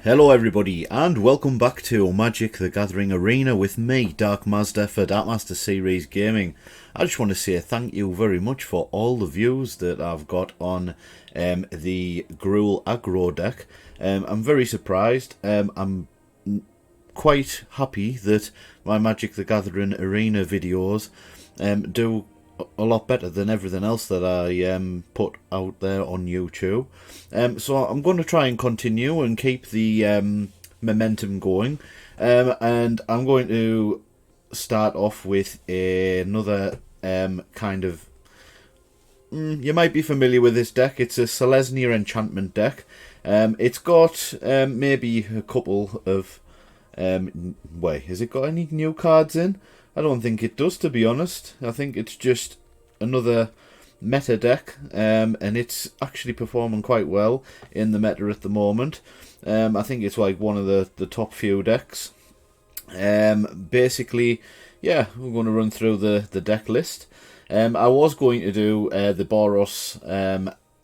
Hello everybody and welcome back to Magic the Gathering Arena with me, Dark Mazda for Dark Master Series Gaming. I just want to say thank you very much for all the views that I've got on the Gruul aggro deck. I'm very surprised. I'm quite happy that my Magic the Gathering Arena videos do a lot better than everything else that I put out there on YouTube. So I'm going to try and continue and keep the momentum going. And I'm going to start off with another kind of... you might be familiar with this deck. It's a Selesnya Enchantment deck. It's got maybe a couple of... wait, has it got any new cards in? I don't think it does, to be honest. I think it's just another meta deck, and it's actually performing quite well in the meta at the moment. I think it's like one of the top few decks. Basically, yeah, we're going to run through the deck list. I was going to do the Boros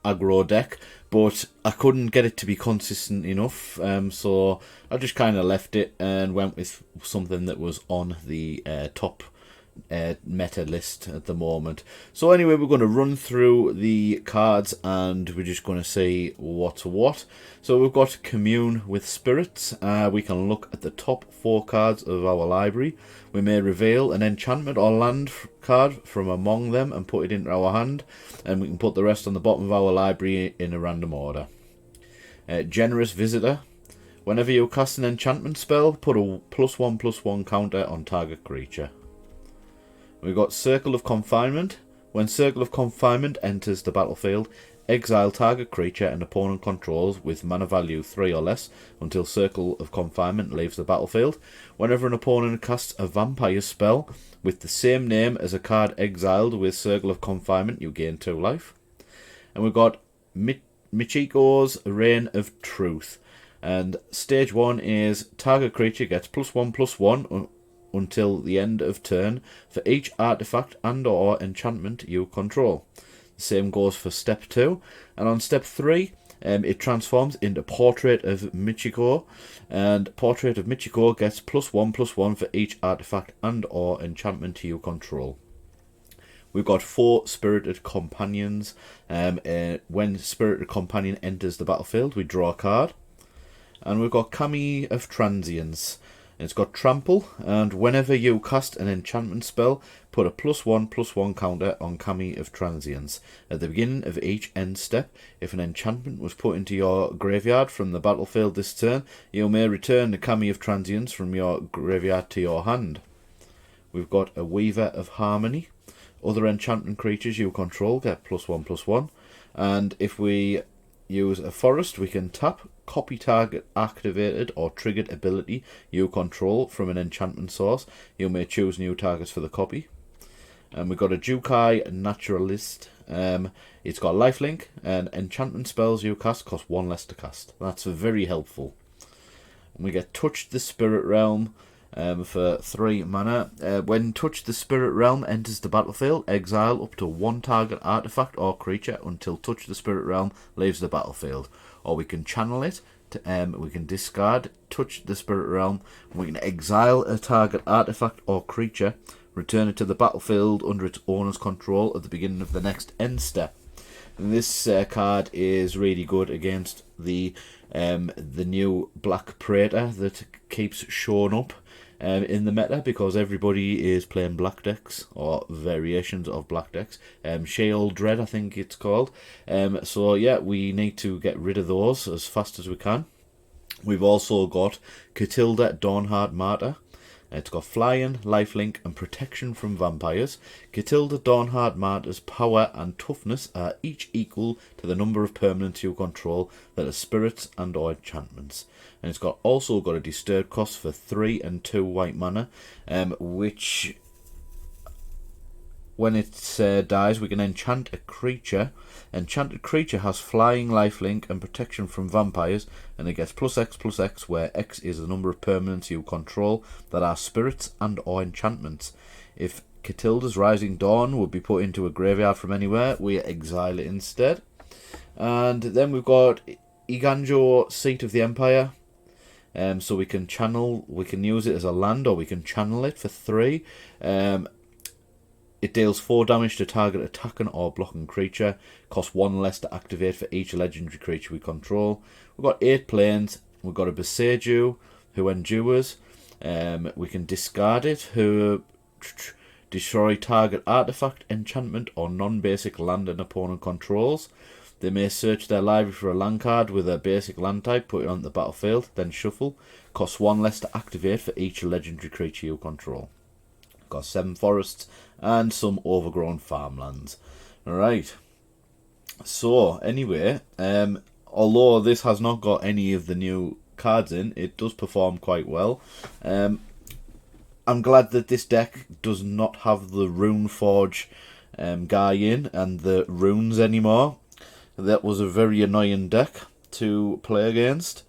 aggro deck, but I couldn't get it to be consistent enough, so I just kind of left it and went with something that was on the top meta list at the moment. So anyway, we're going to run through the cards and we're just going to see what's what. So we've got Commune with Spirits. We can look at the top 4 cards of our library. We may reveal an enchantment or land card from among them and put it into our hand, and we can put the rest on the bottom of our library in a random order. Generous Visitor. Whenever you cast an enchantment spell, put a +1/+1 counter on target creature. We've got Circle of Confinement. When Circle of Confinement enters the battlefield, exile target creature and opponent controls with mana value 3 or less until Circle of Confinement leaves the battlefield. Whenever an opponent casts a vampire spell with the same name as a card exiled with Circle of Confinement, you gain 2 life. And we've got Michiko's Reign of Truth. And stage 1 is target creature gets +1/+1 until the end of turn for each artifact and or enchantment you control. The same goes for step 2, and on step 3 it transforms into Portrait of Michiko, and Portrait of Michiko gets +1/+1 for each artifact and or enchantment you control. We've got 4 Spirited Companions. When Spirited Companion enters the battlefield, we draw a card. And we've got Kami of Transience. It's got Trample, and whenever you cast an enchantment spell, put a +1/+1 counter on Kami of Transience. At the beginning of each end step, if an enchantment was put into your graveyard from the battlefield this turn, you may return the Kami of Transience from your graveyard to your hand. We've got a Weaver of Harmony. Other enchantment creatures you control get +1/+1, and if we use a forest, we can tap, copy target activated or triggered ability you control from an enchantment source. You may choose new targets for the copy. And we've got a Jukai Naturalist. It's got lifelink, and enchantment spells you cast cost 1 less to cast. That's very helpful. And we get Touch the Spirit Realm. For 3 mana. When Touch the Spirit Realm enters the battlefield, exile up to 1 target artifact or creature until Touch the Spirit Realm leaves the battlefield. Or we can channel it, we can discard Touch the Spirit Realm, we can exile a target artifact or creature, return it to the battlefield under its owner's control at the beginning of the next end step. And this card is really good against the new Black Praetor that keeps showing up in the meta, because everybody is playing black decks or variations of black decks. Sheol Dread, I think it's called. So yeah, we need to get rid of those as fast as we can. We've also got Catilda Dawnhard Martyr. It's got flying, lifelink, and protection from vampires. Catilda Dawnhard Martyr's power and toughness are each equal to the number of permanents you control that are spirits and or enchantments. And it's also got a Disturb cost for 3 and 2 white mana, which, when it dies, we can enchant a creature. Enchanted creature has flying, lifelink, and protection from vampires, and it gets +X/+X, where X is the number of permanents you control that are spirits and or enchantments. If Catilda's Rising Dawn would be put into a graveyard from anywhere, we exile it instead. And then we've got Iganjo, Seat of the Empire. So we can use it as a land, or we can channel it for 3. It deals 4 damage to target attacking or blocking creature. Costs 1 less to activate for each legendary creature we control. We've got 8 planes. We've got a Boseiju, who endures. We can discard it, who destroy target artifact, enchantment, or non-basic land an opponent controls. They may search their library for a land card with a basic land type, put it on the battlefield, then shuffle. Costs 1 less to activate for each legendary creature you control. Got 7 forests and some overgrown farmlands. Alright. So, anyway, although this has not got any of the new cards in, it does perform quite well. I'm glad that this deck does not have the Runeforge guy in and the runes anymore. That was a very annoying deck to play against.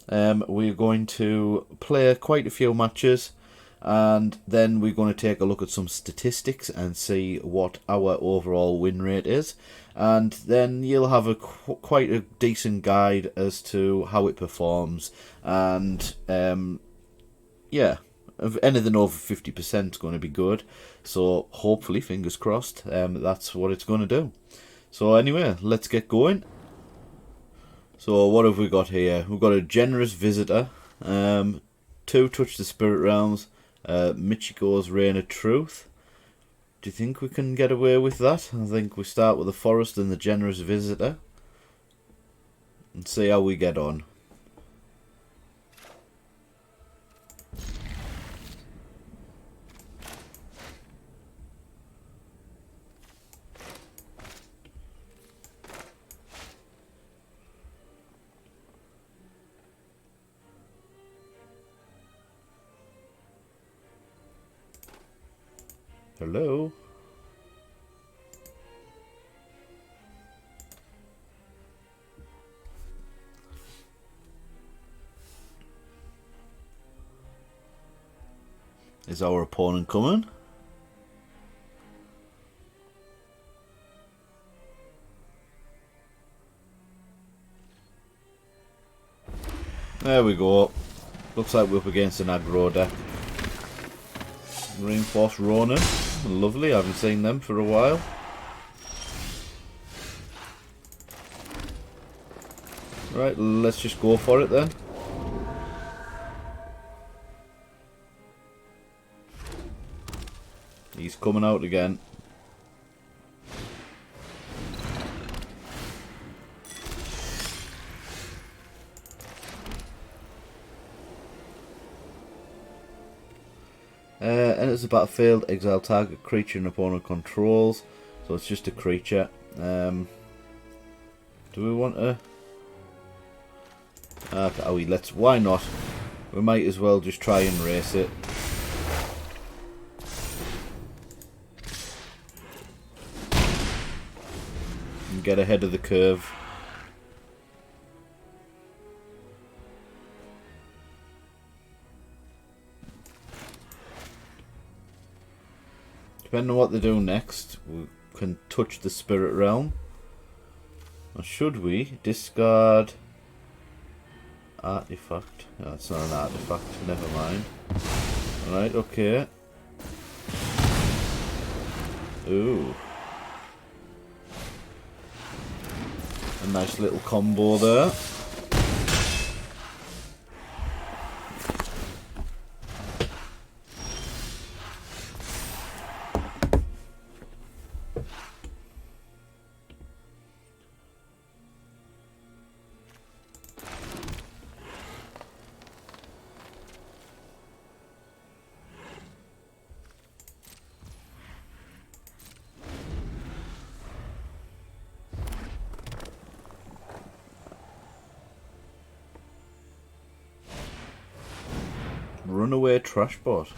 We're going to play quite a few matches, and then we're going to take a look at some statistics and see what our overall win rate is. And then you'll have quite a decent guide as to how it performs. And yeah, anything over 50% is going to be good. So hopefully, fingers crossed, that's what it's going to do. So anyway, let's get going. So what have we got here? We've got a Generous Visitor, 2 Touch the Spirit Realms, Michiko's Reign of Truth. Do you think we can get away with that? I think we start with the Forest and the Generous Visitor and see how we get on. Hello? Is our opponent coming? There we go. Looks like we're up against an aggro deck. Reinforced Ronin. Lovely, I haven't seen them for a while. Right, let's just go for it then. He's coming out again. Enters the battlefield, exile target creature an opponent controls. So it's just a creature. Do we want to? Okay, why not? We might as well just try and race it. And get ahead of the curve. Depending on what they do next, we can touch the Spirit Realm. Or should we discard artifact? No, it's not an artifact, never mind. Alright, okay. Ooh. A nice little combo there. Runaway Trashbot.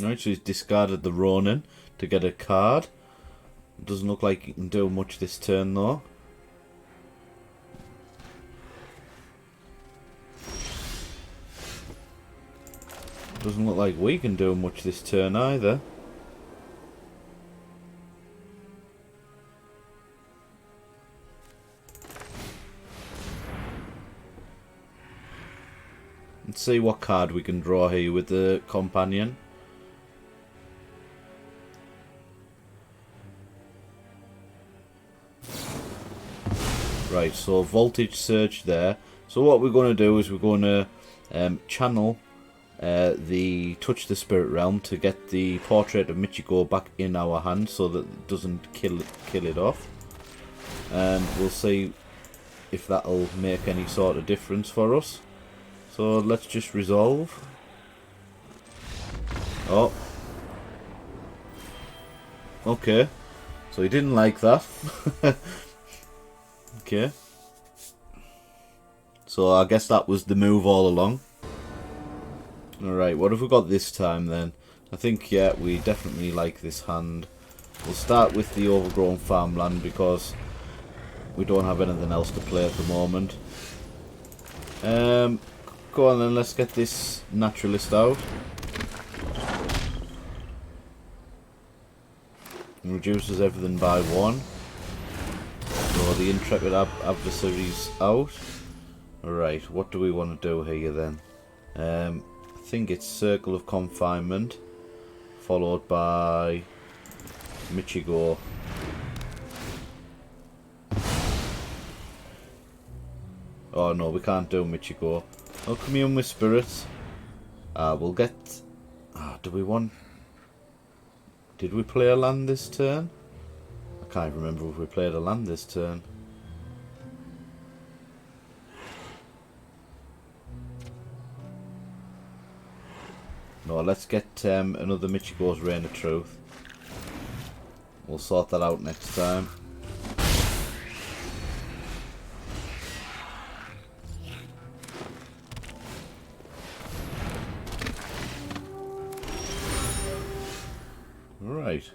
Right, so he's discarded the Ronin to get a card. Doesn't look like he can do much this turn though. Doesn't look like we can do much this turn either. Let's see what card we can draw here with the companion. Right, so Voltage Surge there. So what we're going to do is we're going to channel the Touch the Spirit Realm to get the Portrait of Michiko back in our hand so that it doesn't kill it off. And we'll see if that'll make any sort of difference for us. So let's just resolve. Oh. Okay. So he didn't like that. Okay. So I guess that was the move all along. Alright, what have we got this time then? I think, yeah, we definitely like this hand. We'll start with the Overgrown Farmland because we don't have anything else to play at the moment. Go on then, let's get this Naturalist out. And reduces everything by 1. So the Intrepid Adversary's out. Alright, what do we want to do here then? I think it's Circle of Confinement, followed by Michigo. Oh no, we can't do Michigo. Oh, Commune with Spirits. We'll get... do we want... Did we play a land this turn? I can't remember if we played a land this turn. No, let's get another Michigo's Reign of Truth. We'll sort that out next time. Right.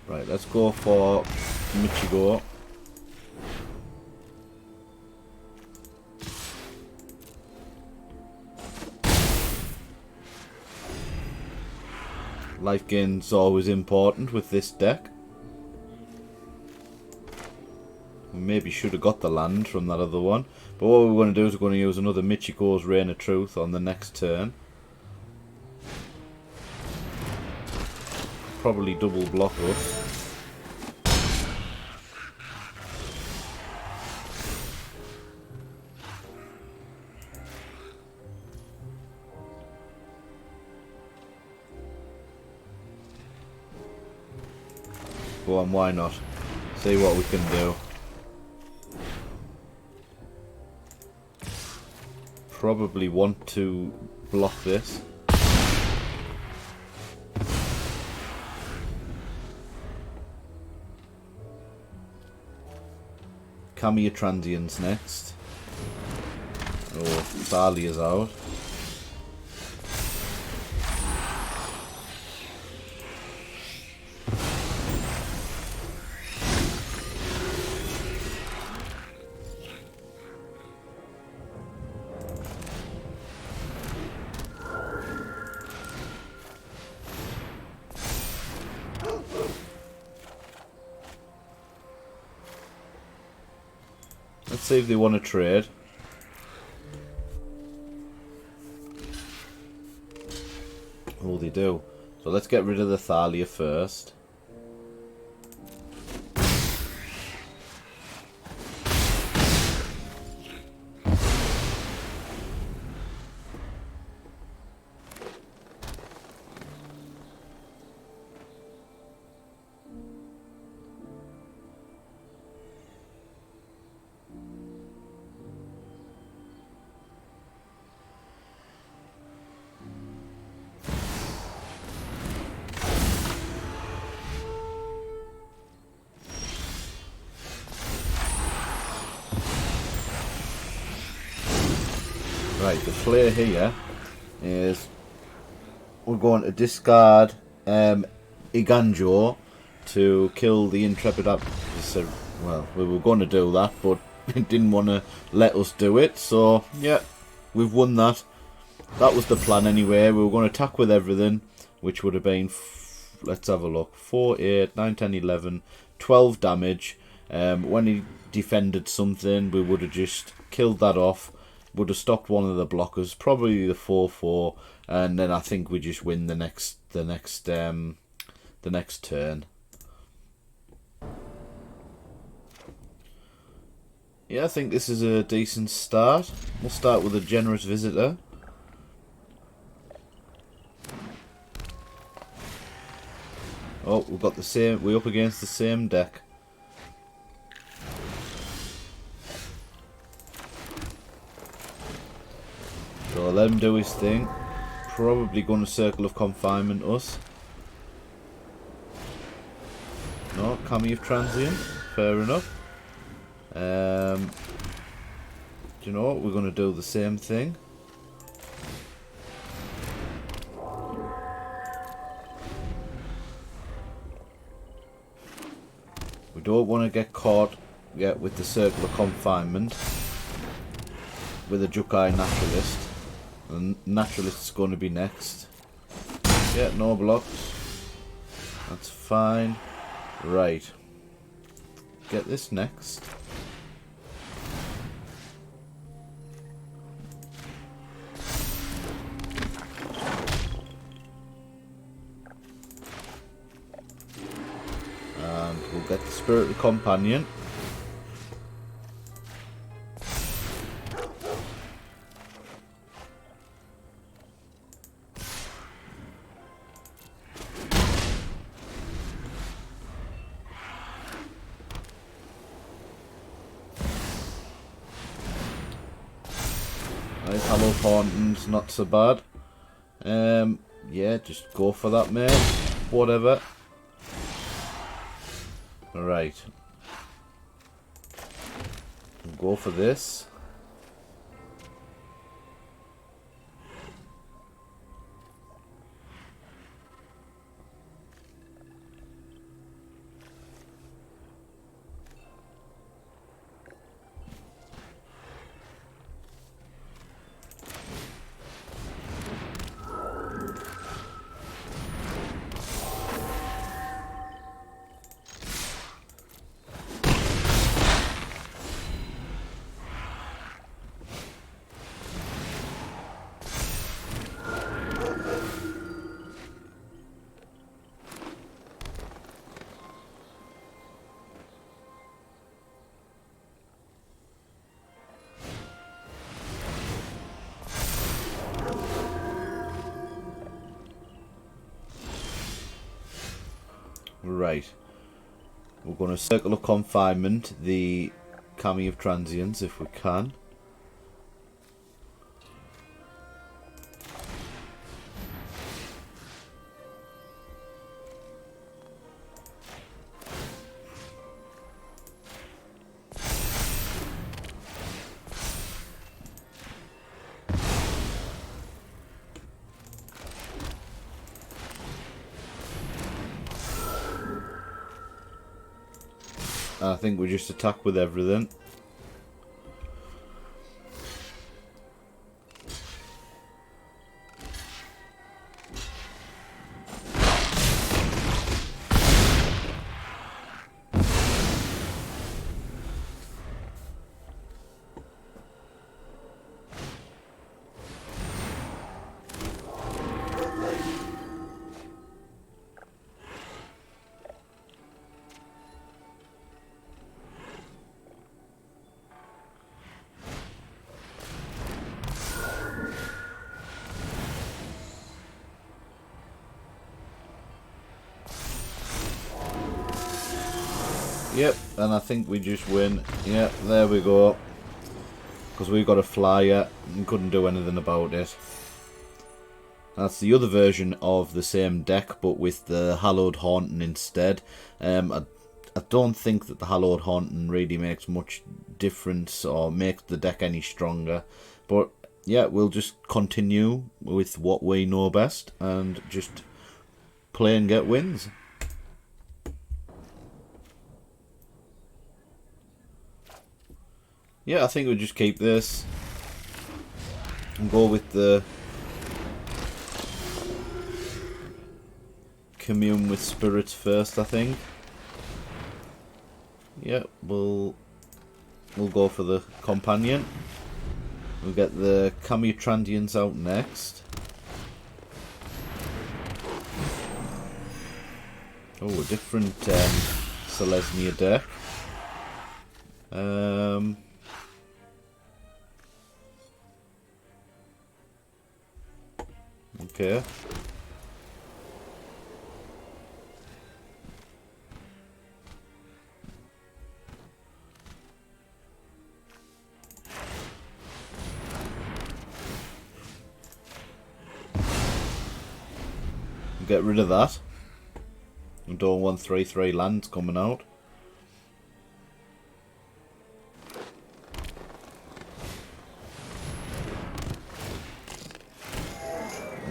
Right, let's go for Michigo. Life gain's always important with this deck. We maybe should have got the land from that other one. But what we're going to do is we're going to use another Michiko's Reign of Truth on the next turn. Probably double block us. Go on, why not? See what we can do. Probably want to block this. Cameo Transients next. Oh, Thalia's out. Let's see if they want to trade. Oh, they do. So let's get rid of the Thalia first. Right, the play here is we're going to discard Iganjo to kill the Intrepid Adversary. Well, we were going to do that, but it didn't want to let us do it, so yeah, we've won that. That was the plan anyway. We were going to attack with everything, which would have been, let's have a look, 4, 8, 9, 10, 11, 12 damage. When he defended something, we would have just killed that off, would have stopped one of the blockers, probably the 4/4, and then I think we just win the next turn. Yeah, I think this is a decent start. We'll start with a generous visitor. Oh, we've got the same. We're up against the same deck. So let him do his thing. Probably going to Circle of Confinement us. No, Cameo of Transient. Fair enough. Do you know what? We're going to do the same thing. We don't want to get caught yet with the Circle of Confinement with a Jukai Naturalist. The Naturalist's going to be next. Yeah, no blocks. That's fine. Right. Get this next. And we'll get the Spirited Companion. Hallowed Hauntings, not so bad. Yeah, just go for that, mate. Whatever. Alright. We'll go for this. Right. We're going to Circle of Confinement the Cameo of Transience if we can. I think we just attack with everything. Yep, and I think we just win. Yep, there we go. Because we got a flyer and couldn't do anything about it. That's the other version of the same deck, but with the Hallowed Haunting instead. I don't think that the Hallowed Haunting really makes much difference or makes the deck any stronger. But yeah, we'll just continue with what we know best and just play and get wins. Yeah, I think we'll just keep this and go with the commune with spirits first, I think. Yeah, we'll go for the companion. We'll get the Camutrandians out next. Oh, a different Selesnia deck. Okay. Get rid of that. We don't want 3/3 lands coming out.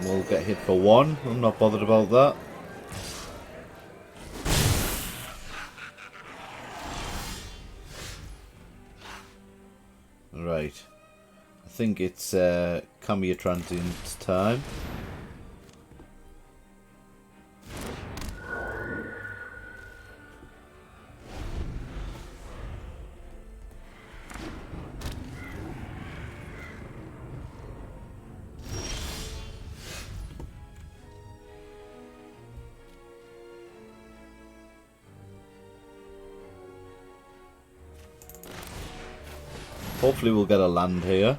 We'll get hit for 1. I'm not bothered about that. Right. I think it's Camutrandian's time. Hopefully we'll get a land here.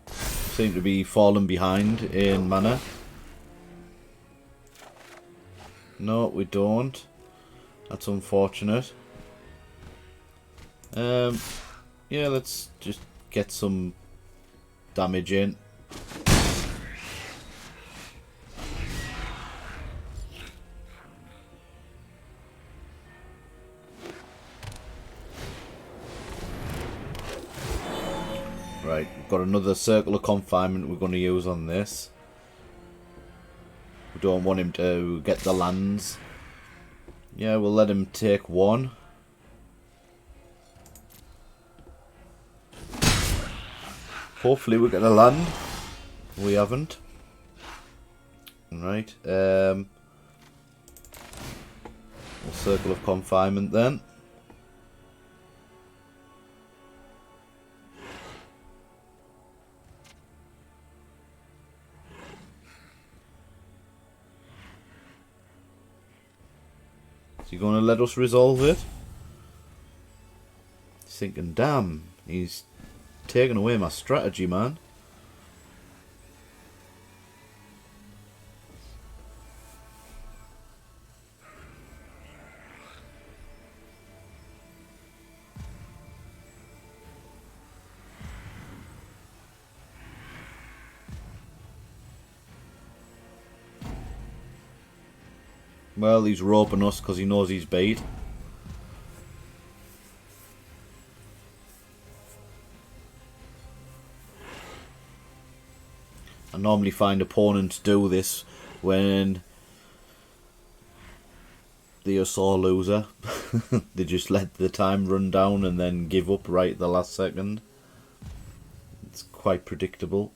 Seem to be falling behind in mana. No, we don't. That's unfortunate. Yeah, let's just get some damage in. Right, we've got another circle of confinement we're going to use on this. We don't want him to get the lands. Yeah, we'll let him take 1. Hopefully we get a land. We haven't. Right, a circle of confinement then. Is he going to let us resolve it? He's thinking, damn, he's taking away my strategy, man. Well, he's roping us because he knows he's beat. I normally find opponents do this when they are sore loser. They just let the time run down and then give up right at the last second. It's quite predictable.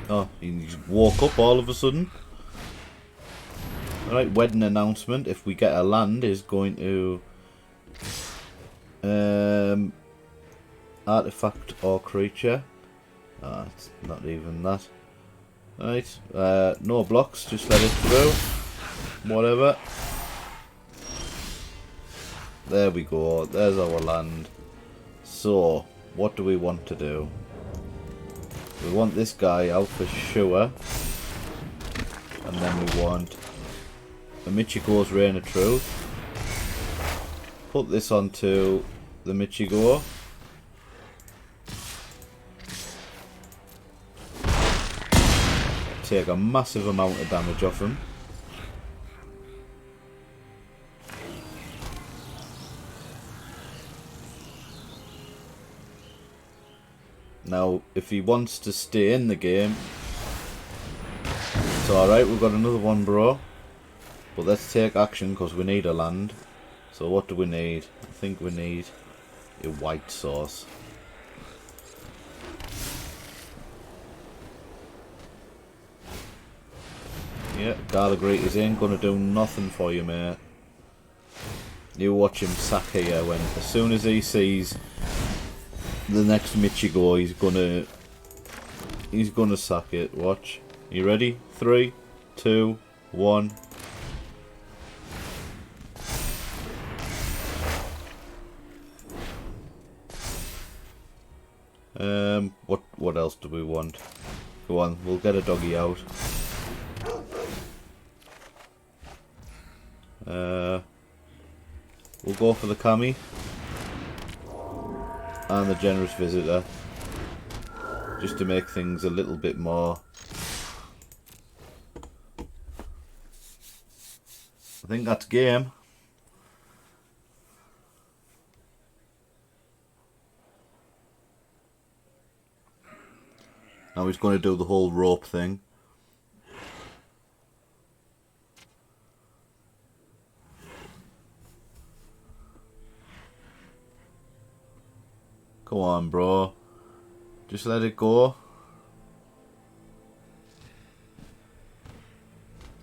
Oh, he just woke up all of a sudden. Alright, wedding announcement. If we get a land, is going to artifact or creature. Ah, it's not even that. Right, no blocks, just let it through. Whatever. There we go, there's our land. So, what do we want to do? We want this guy out for sure. And then we want a Michiko's Reign of Truth. Put this onto the Michiko. Take a massive amount of damage off him. Now, if he wants to stay in the game, it's alright, we've got another one, bro. But let's take action because we need a land. So what do we need? I think we need a white sauce. Yeah, Garligreeties ain't gonna do nothing for you, mate. You watch him sack here when, as soon as he sees the next Michigo, he's gonna sack it. Watch. You ready? 3, 2, 1. What else do we want? Go on, we'll get a doggy out. We'll go for the Kami and the Generous Visitor, just to make things a little bit more. I think that's game. Now he's going to do the whole rope thing. Come on, bro. Just let it go.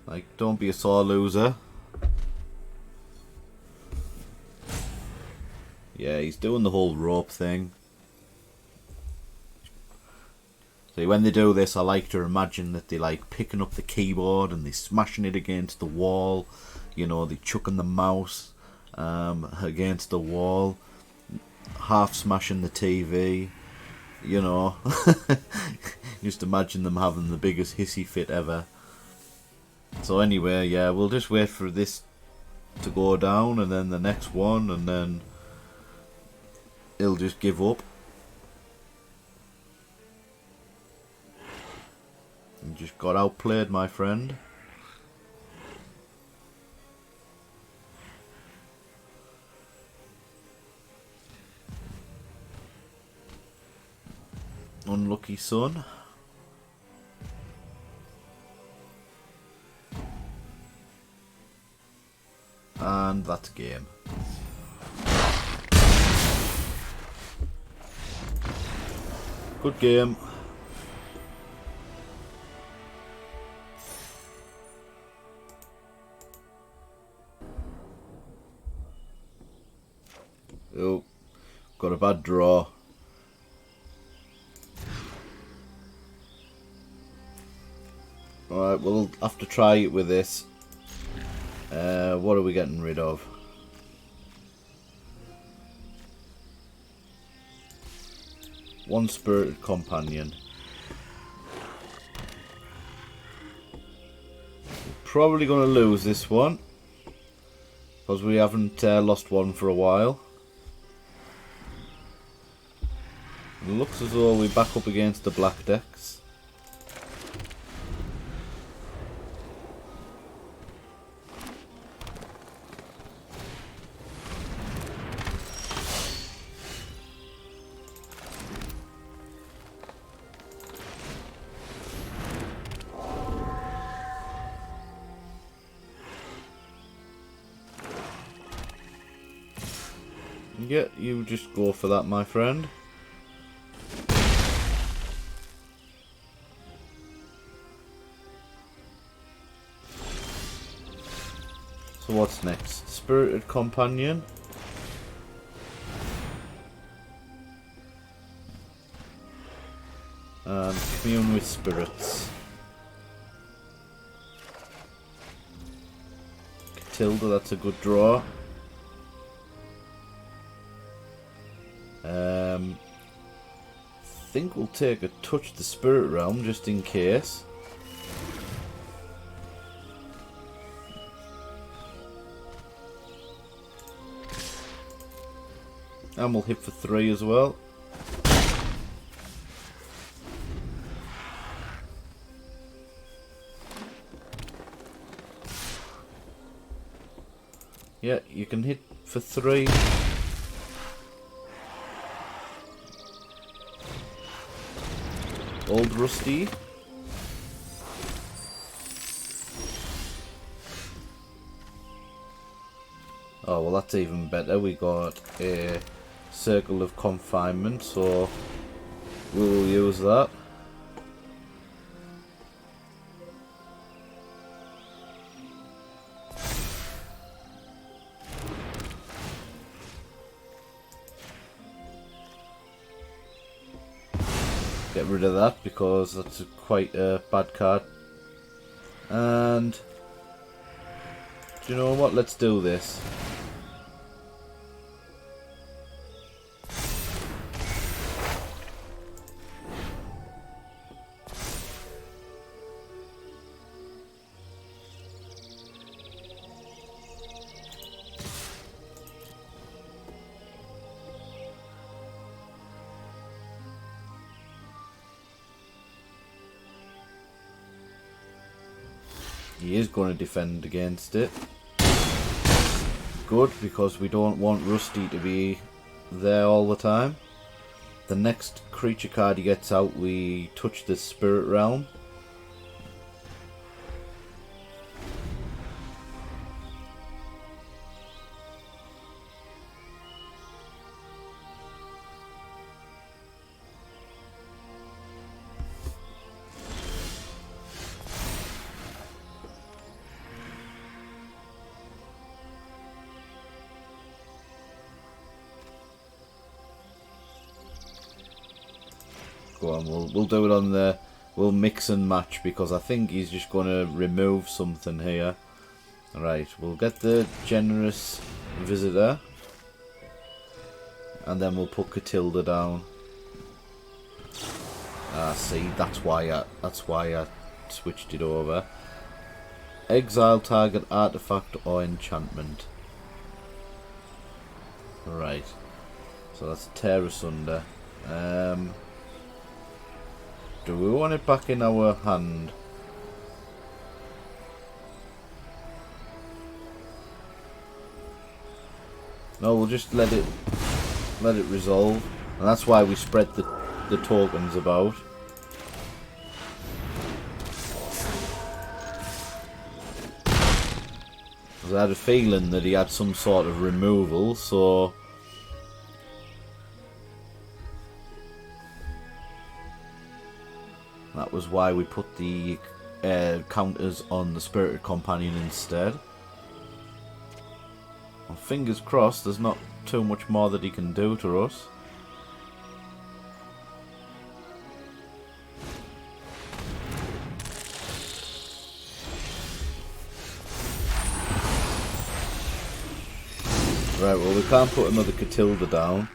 Like, don't be a sore loser. Yeah, he's doing the whole rope thing. See, when they do this, I like to imagine that they like picking up the keyboard and they smashing it against the wall. You know, they chucking the mouse against the wall. Half smashing the TV, you know. Just imagine them having the biggest hissy fit ever. So anyway, yeah, we'll just wait for this to go down and then the next one, and then he'll just give up. You just got outplayed, my friend. Unlucky son. And that's game. Good game. Oh, got a bad draw. Alright, we'll have to try it with this. What are we getting rid of? One Spirited Companion. Probably going to lose this one, because we haven't lost one for a while. It looks as though we're back up against the black decks. Yeah, you just go for that, my friend. So what's next? Spirited Companion. And Commune with Spirits. Catilda, that's a good draw. I think we'll take a Touch the Spirit Realm just in case. And we'll hit for 3 as well. Yeah, you can hit for 3. Old Rusty. Oh, well, that's even better. We got a Circle of Confinement, so we'll use that. Get rid of that because that's quite a bad card. And do you know what? Let's do this. He is going to defend against it. Good, because we don't want Rusty to be there all the time. The next creature card he gets out, we touch the Spirit Realm. Go on, we'll do it on the... We'll mix and match because I think he's just going to remove something here. Right, we'll get the Generous Visitor. And then we'll put Catilda down. Ah, see, that's why I switched it over. Exile target artifact or enchantment. Right. So that's Tear Asunder. Do we want it back in our hand? No, we'll just let it resolve. And that's why we spread the tokens about. Because I had a feeling that he had some sort of removal, so... That was why we put the counters on the Spirited Companion instead. Well, fingers crossed there's not too much more that he can do to us. Right, well we can't put another Catilda down,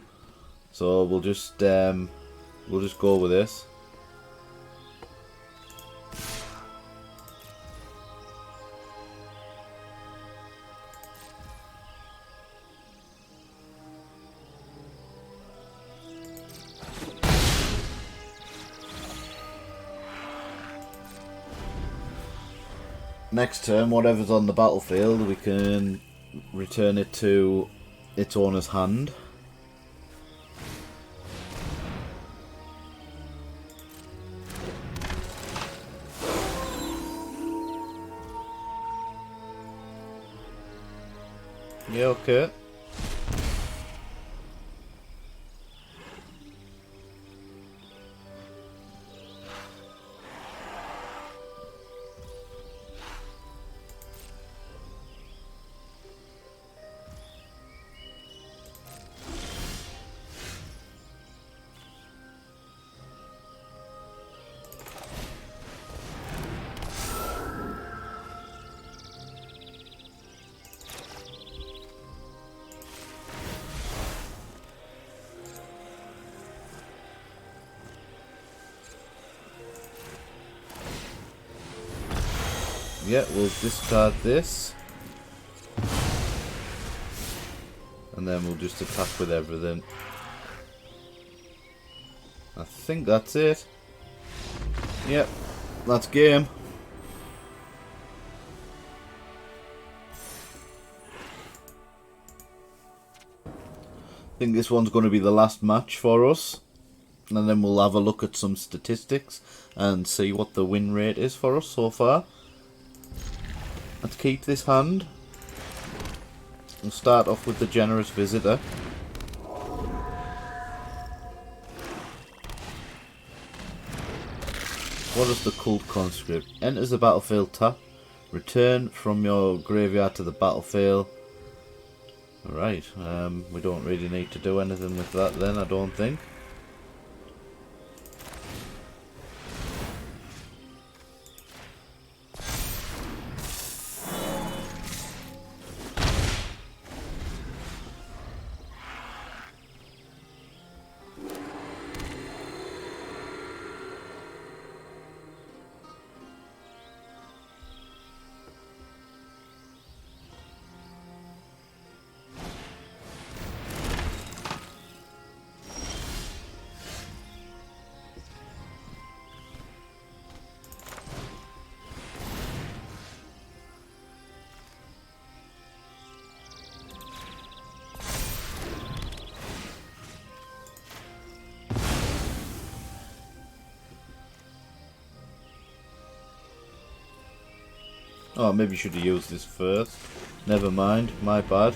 so we'll just go with this. Next turn, whatever's on the battlefield, we can return it to its owner's hand. Yeah, okay. Yeah, we'll discard this. And then we'll just attack with everything. I think that's it. Yep, that's game. I think this one's going to be the last match for us. And then we'll have a look at some statistics and see what the win rate is for us so far. Let's keep this hand. We'll start off with the Generous Visitor. What is the Cult Conscript? Enters the battlefield tap. Return from your graveyard to the battlefield. Alright, we don't really need to do anything with that then, I don't think. Oh, maybe you should have used this first. Never mind, my bad.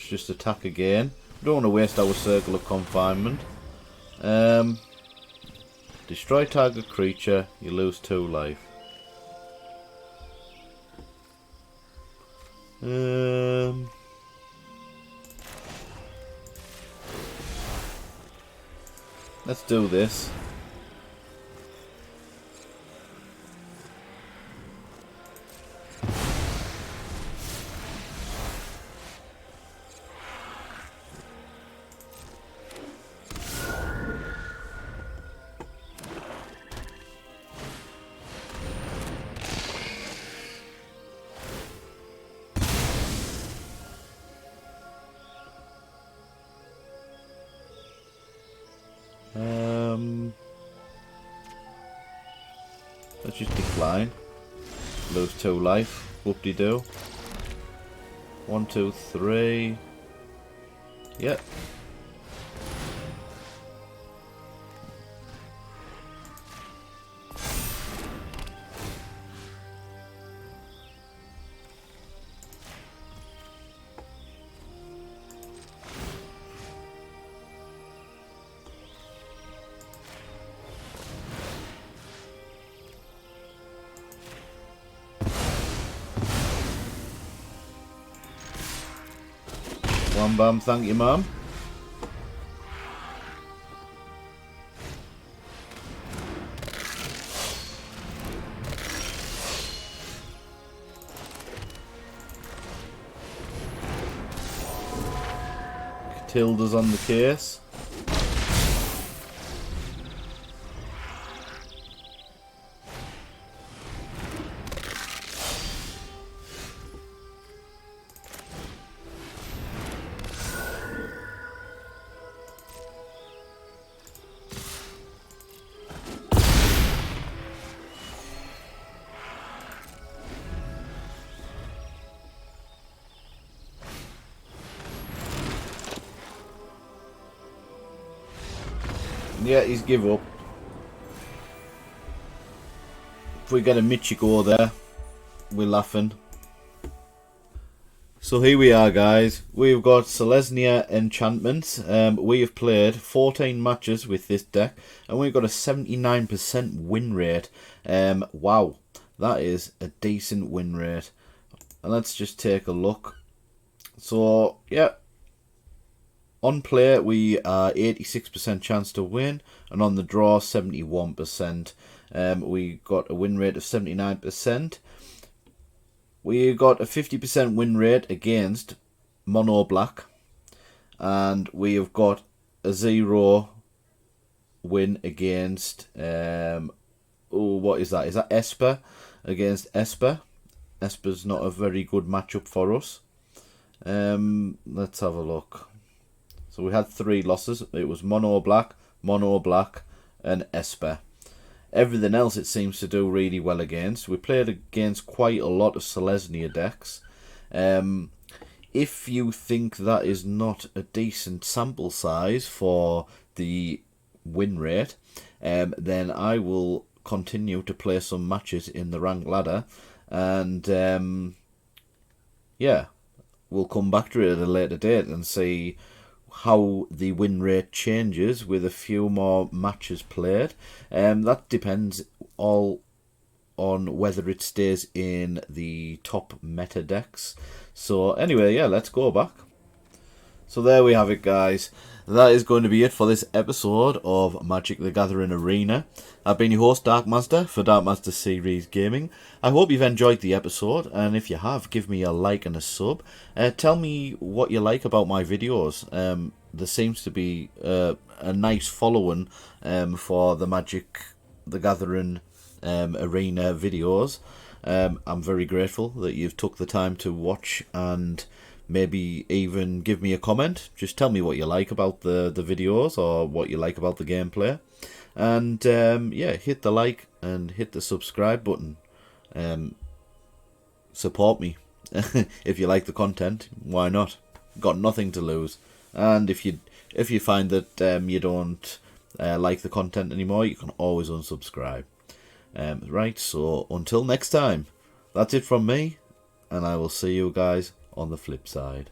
Just attack again. Don't want to waste our Circle of Confinement. Destroy target creature, you lose 2 life. Let's do this. Let's just decline. Lose 2 life. Whoop-de-doo. 1, 2, 3. Yep. One bam, thank you, mum. Catilda's on the case. Yeah, he's give up. If we get a Michiko there, we're laughing. So here we are, guys. We've got Selesnya Enchantments. We have played 14 matches with this deck, and we've got a 79% win rate. Wow, that is a decent win rate. And let's just take a look So yeah, on play we are 86% chance to win, and on the draw 71%. We got a win rate of 79%. We got a 50% win rate against mono black, and we have got a 0 win against what is that? Is that Esper against Esper? Esper's not a very good matchup for us. Let's have a look. So we had 3 losses. It was mono black, and Esper. Everything else it seems to do really well against. We played against quite a lot of Selesnia decks. If you think that is not a decent sample size for the win rate, then I will continue to play some matches in the ranked ladder, and yeah, we'll come back to it at a later date and see how the win rate changes with a few more matches played. That depends all on whether it stays in the top meta decks. So anyway, yeah, let's go back. So there we have it, guys. That is going to be it for this episode of Magic the Gathering Arena. I've been your host, Darkmaster, for Darkmaster Series Gaming. I hope you've enjoyed the episode, and if you have, give me a like and a sub. Tell me what you like about my videos. There seems to be a nice following for the Magic the Gathering Arena videos. I'm very grateful that you've took the time to watch and maybe even give me a comment. Just tell me what you like about the videos or what you like about the gameplay. And yeah, hit the like and hit the subscribe button. Support me. If you like the content, why not? Got nothing to lose. And if you find that you don't like the content anymore, you can always unsubscribe. Right, so until next time, that's it from me, and I will see you guys on the flip side.